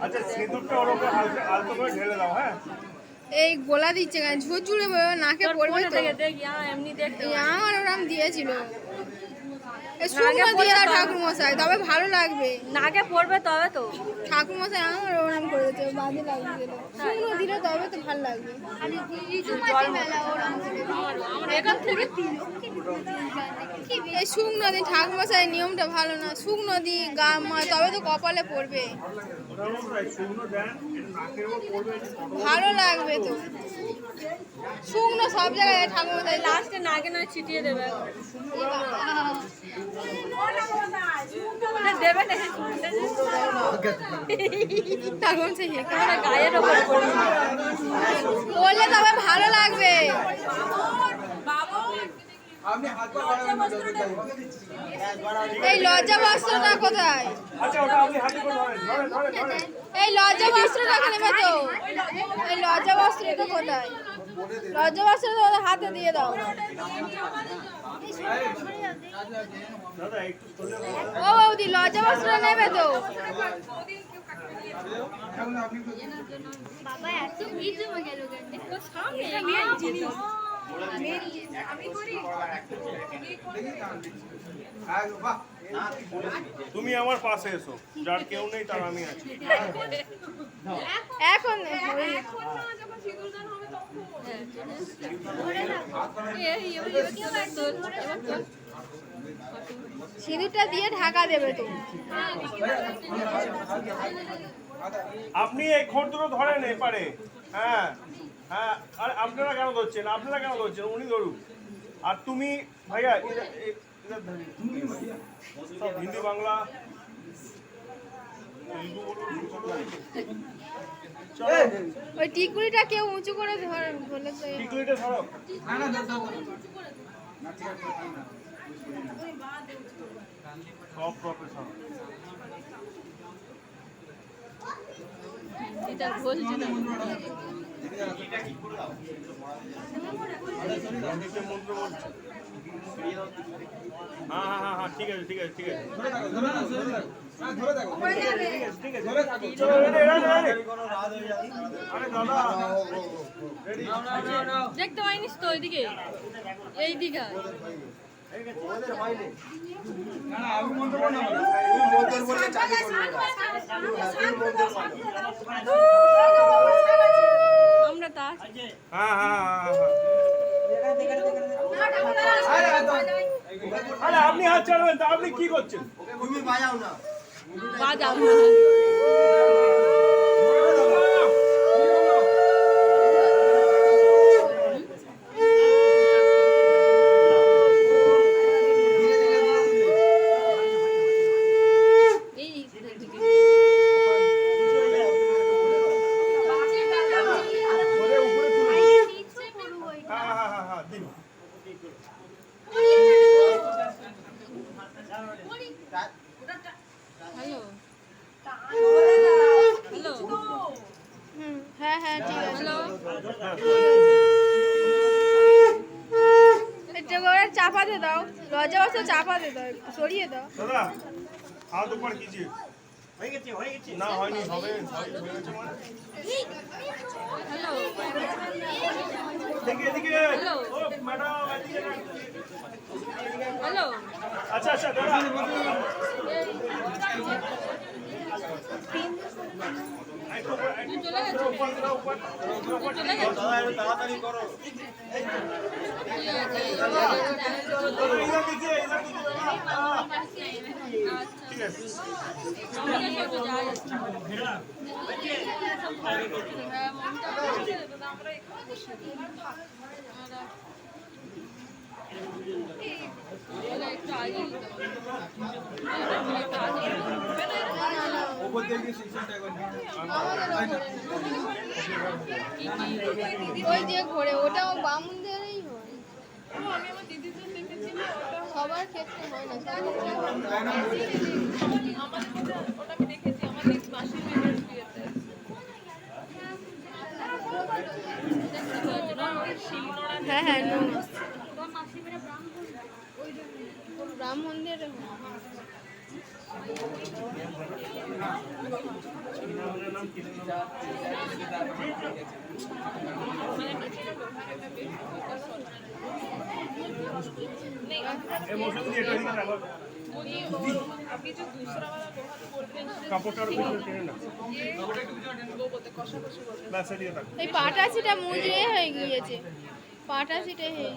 আচ্ছা সিঁদুরটা ওর উপর হালকা আলতো করে ঢেলে দাও। হ্যাঁ এই গোলা দিচ্ছে কেন ঝুরঝুরে নাকে পড়বে তো এমনি দেখতে আমার ওরম দিয়েছিল শুকনো দিয়ে দাও ঠাকুর মশাই তবে ভালো লাগবে নাকে পড়বে তবে তো ঠাকুর মশাই আমার ওরম করে দিতে বাজে লাগবে শুকনো দিলে তবে তো ভালো লাগবে এখান থেকে এই শুকনো দিন ঠাকুর মশাই নিয়মটা ভালো না শুকনো দি গা তবে তো কপালে পড়বে ভালো লাগবে তো শুকনো সব জায়গায় ঠাকুর মশাই লাস্টে নাকে না ছিটিয়ে দেবে দেবে না ঠাকুর মশাই গায়ের ওপর বললে তবে ভালো লাগবে এই লজ্জা বস্ত্রটা কোথায় এই লজ্জা বস্ত্রটা নেবে তো এই লজ্জা বস্ত্রটা কোথায় লজ্জা বস্ত্রটা হাতে দিয়ে দাও ও বৌদি লজ্জা বস্ত্রটা নেবে তো বাবা এত ভিড় জমে গেল তুমি আমার পাশে এসো যার কেউ নেই তার আমি আছি এখন সিঁদুরটা দিয়ে ঢাকা দেবে তো আপনি এই খোঁড় দুটো ধরেন এপারে হ্যাঁ হ্যাঁ আর আপনারা কেন ধরছেন উনি ধরুন আর তুমি ভাইয়া সব হিন্দি বাংলা ওই টিকুলিটা কেউ উঁচু করে ধরলে তো টিকুলিটা ধরো সব প্রফেশন এটা বলছে না মন্ত্র বলছে হ্যাঁ হ্যাঁ হ্যাঁ ঠিক আছে ঠিক আছে ঠিক আছে দেখতে পাইনিস তো ওইদিকে এই দিকে আমরা তা হ্যাঁ হ্যাঁ আরে আপনি হাত ছাড়বেন তা আপনি কি করছেন তুমি বাজাও না বাজাও হ্যাঁ হ্যাঁ ঠিক আছে এটা করে চাপাতে দাও লজ্জা বস্ত্র চাপাতে দাও সরিয়ে দাও দাদা হাত উপর कीजिए হয়ে গেছে না হয়নি হবে হ্যালো এদিকে ও ম্যাডাম এদিকে হ্যালো আচ্ছা আচ্ছা দাদা চলে গেছে তাড়াতাড়ি করো ঠিক আছে ওই যে ঘোরে ওটাও বামুনদেরই হয় সবার ক্ষেত্রে হয় না হ্যাঁ হ্যাঁ রাম মন্দির এই মৌসুমি দিয়ে এটা দিকে রাখো। अभी जो दूसरा वाला लोहा तो बोलते हैं কাপড়টার উপরে টেনে না वो बोलते कषा कषी बोलते ব্যাস দিয়ে থাক। এই পাটাশিটা মুজড়ে হয়ে গিয়েছে পাটাশিটা হয়ে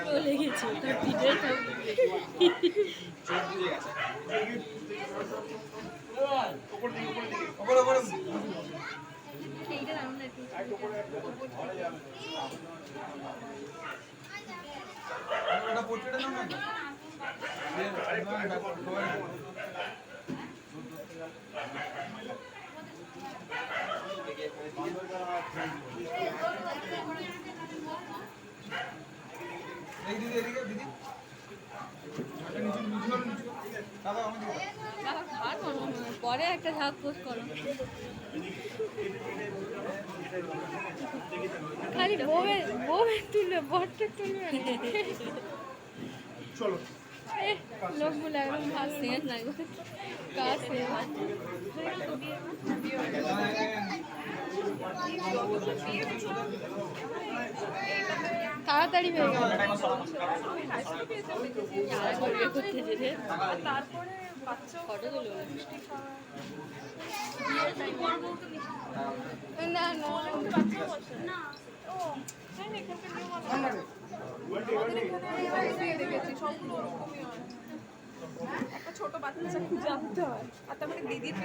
চলে গেছে তার পিঠে উপর দিকে ওপরে ওপরে এইটা রান্না একটু ওটা পোর্ট্রেটে নাও না এই দিদি এদিকে দিদি এটা নিচে নিচে দাদা আমাদের পরে একটা ঝাঁক পোস্ট করো খালি বউয়ের তুলবে বরটা তুলবে চলো লোকগুলো একদম ভালো সিরিয়াস না কাজ তাড়াতাড়ি হয়ে গেল করতে যেতে তারপরে বাচ্চা ফটো তুলো না না না ও হ্যাঁ এখানকার নিয়ম দেখেছি সবগুলো ওরকমই হয় একটা ছোট বাচ্চা খুঁজে আনতে হয় আর তারপরে দিদির